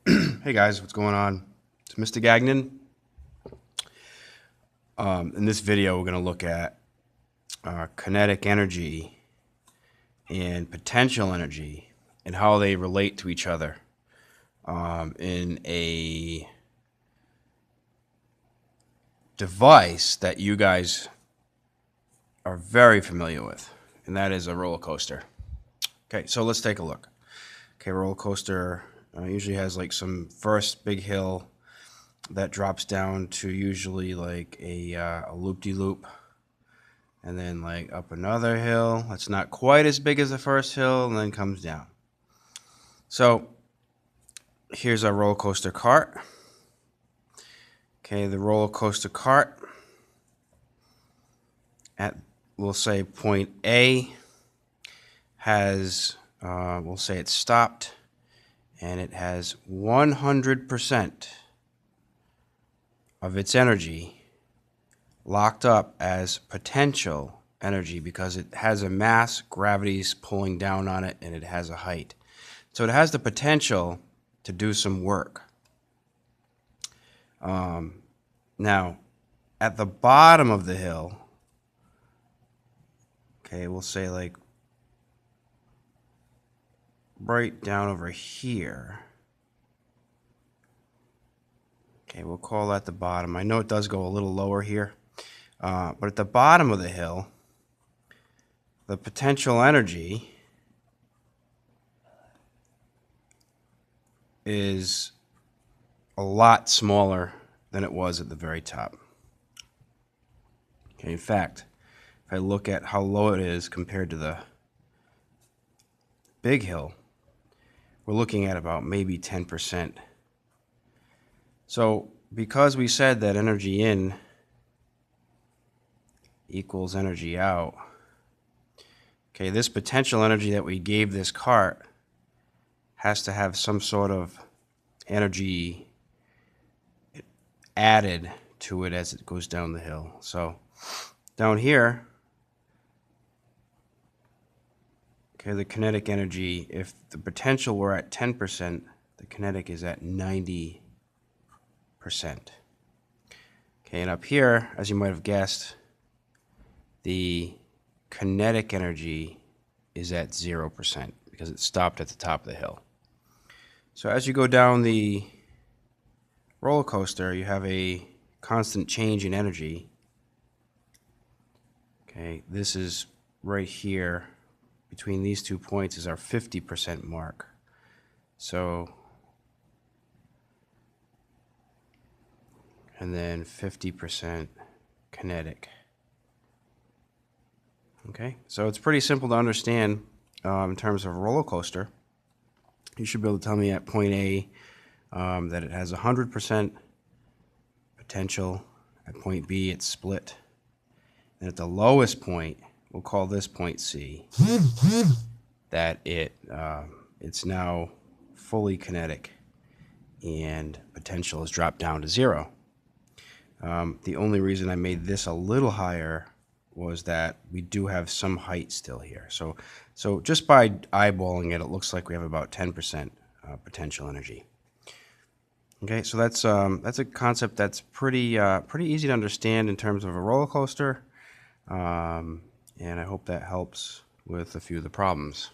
Hey guys, what's going on? It's Mr. Gagnon. In this video, we're going to look at kinetic energy and potential energy and how they relate to each other in a device that you guys are very familiar with, and that is a roller coaster. Okay, so let's take a look. Okay, roller coaster usually has like some first big hill that drops down to usually like a loop-de-loop, and then like up another hill that's not quite as big as the first hill, and then comes down. So here's our roller coaster cart. Okay, the roller coaster cart at, we'll say, point A has, we'll say it's stopped, and it has 100% of its energy locked up as potential energy because it has a mass, gravity's pulling down on it, and it has a height. So it has the potential to do some work. Now, at the bottom of the hill, okay, we'll say like right down over here. Okay, we'll call that the bottom. I know it does go a little lower here, but at the bottom of the hill, the potential energy is a lot smaller than it was at the very top. Okay, in fact, if I look at how low it is compared to the big hill, we're looking at about maybe 10%. So because we said that energy in equals energy out, okay, this potential energy that we gave this cart has to have some sort of energy added to it as it goes down the hill. So down here, okay, the kinetic energy, if the potential were at 10%, the kinetic is at 90%. Okay, and up here, as you might have guessed, the kinetic energy is at 0% because it stopped at the top of the hill. So as you go down the roller coaster, you have a constant change in energy. Okay, this is right here. Between these 2 points is our 50% mark. So, and then 50% kinetic. Okay, so it's pretty simple to understand in terms of a roller coaster. You should be able to tell me at point A that it has 100% potential. At point B, it's split. And at the lowest point, we'll call this point C, that it's now fully kinetic and potential has dropped down to 0. The only reason I made this a little higher was that we do have some height still here. So just by eyeballing it, it looks like we have about 10% potential energy. Okay, so that's a concept that's pretty easy to understand in terms of a roller coaster, and I hope that helps with a few of the problems.